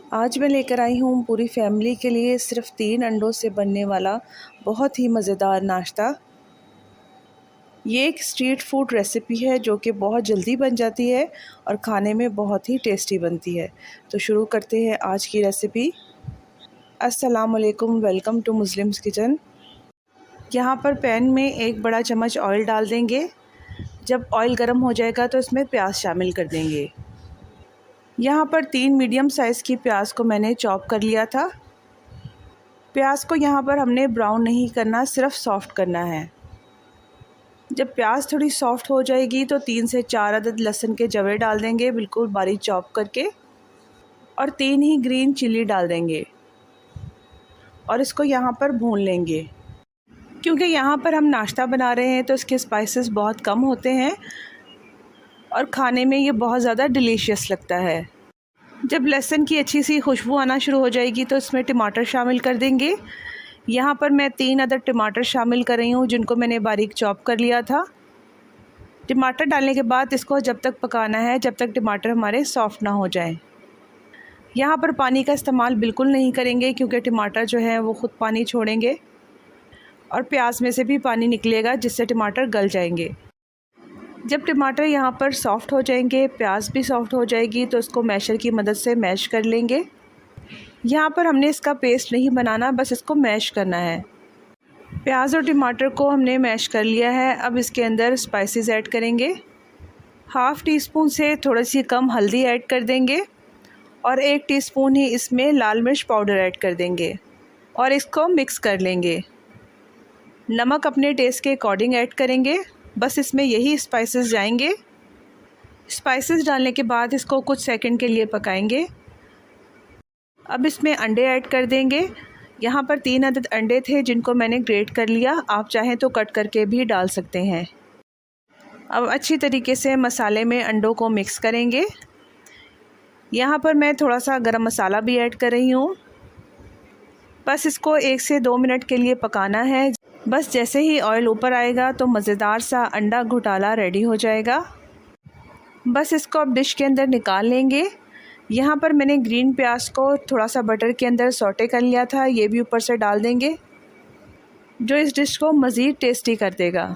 आज मैं लेकर आई हूँ पूरी फैमिली के लिए सिर्फ 3 अंडों से बनने वाला बहुत ही मज़ेदार नाश्ता। ये एक स्ट्रीट फूड रेसिपी है जो कि बहुत जल्दी बन जाती है और खाने में बहुत ही टेस्टी बनती है। तो शुरू करते हैं आज की रेसिपी। अस्सलाम वालेकुम, वेलकम टू मुस्लिम्स किचन। यहाँ पर पैन में 1 बड़ा चम्मच ऑयल डाल देंगे। जब ऑयल गर्म हो जाएगा तो इसमें प्याज शामिल कर देंगे। यहाँ पर 3 मीडियम साइज़ की प्याज को मैंने चॉप कर लिया था। प्याज को यहाँ पर हमने ब्राउन नहीं करना, सिर्फ सॉफ़्ट करना है। जब प्याज थोड़ी सॉफ़्ट हो जाएगी तो 3 से 4 अदद लहसुन के जवे डाल देंगे, बिल्कुल बारीक चॉप करके, और 3 ही ग्रीन चिली डाल देंगे और इसको यहाँ पर भून लेंगे। क्योंकि यहाँ पर हम नाश्ता बना रहे हैं तो इसके स्पाइसेस बहुत कम होते हैं और खाने में ये बहुत ज़्यादा डिलीशियस लगता है। जब लहसुन की अच्छी सी खुशबू आना शुरू हो जाएगी तो इसमें टमाटर शामिल कर देंगे। यहाँ पर मैं 3 अदद टमाटर शामिल कर रही हूँ जिनको मैंने बारीक चॉप कर लिया था। टमाटर डालने के बाद इसको जब तक पकाना है जब तक टमाटर हमारे सॉफ़्ट ना हो जाएं। यहाँ पर पानी का इस्तेमाल बिल्कुल नहीं करेंगे क्योंकि टमाटर जो है वो ख़ुद पानी छोड़ेंगे और प्याज में से भी पानी निकलेगा जिससे टमाटर गल जाएंगे। जब टमाटर यहाँ पर सॉफ़्ट हो जाएंगे, प्याज भी सॉफ़्ट हो जाएगी, तो इसको मैशर की मदद से मैश कर लेंगे। यहाँ पर हमने इसका पेस्ट नहीं बनाना, बस इसको मैश करना है। प्याज और टमाटर को हमने मैश कर लिया है। अब इसके अंदर स्पाइसेस ऐड करेंगे। हाफ़ टी स्पून से थोड़ी सी कम हल्दी ऐड कर देंगे और 1 टीस्पून ही इसमें लाल मिर्च पाउडर ऐड कर देंगे और इसको मिक्स कर लेंगे। नमक अपने टेस्ट के अकॉर्डिंग ऐड करेंगे, बस इसमें यही स्पाइसेस जाएंगे। स्पाइसेस डालने के बाद इसको कुछ सेकंड के लिए पकाएंगे। अब इसमें अंडे ऐड कर देंगे। यहाँ पर 3 अदद अंडे थे जिनको मैंने ग्रेट कर लिया, आप चाहें तो कट करके भी डाल सकते हैं। अब अच्छी तरीके से मसाले में अंडों को मिक्स करेंगे। यहाँ पर मैं थोड़ा सा गरम मसाला भी ऐड कर रही हूँ। बस इसको 1 से 2 मिनट के लिए पकाना है। बस जैसे ही ऑयल ऊपर आएगा तो मज़ेदार सा अंडा घोटाला रेडी हो जाएगा। बस इसको अब डिश के अंदर निकाल लेंगे। यहाँ पर मैंने ग्रीन प्याज को थोड़ा सा बटर के अंदर सौटे कर लिया था, ये भी ऊपर से डाल देंगे जो इस डिश को मज़ीद टेस्टी कर देगा।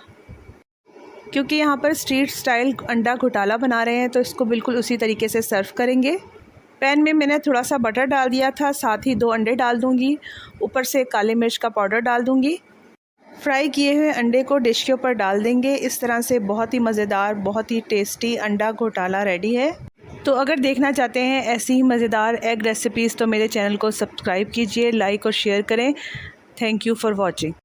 क्योंकि यहाँ पर स्ट्रीट स्टाइल अंडा घोटाला बना रहे हैं तो इसको बिल्कुल उसी तरीके से सर्व करेंगे। पैन में मैंने थोड़ा सा बटर डाल दिया था, साथ ही 2 अंडे डाल दूँगी, ऊपर से काली मिर्च का पाउडर डाल दूँगी। फ्राई किए हुए अंडे को डिश के ऊपर डाल देंगे। इस तरह से बहुत ही मज़ेदार, बहुत ही टेस्टी अंडा घोटाला रेडी है। तो अगर देखना चाहते हैं ऐसी ही मज़ेदार एग रेसिपीज़ तो मेरे चैनल को सब्सक्राइब कीजिए, लाइक और शेयर करें। Thank you for watching.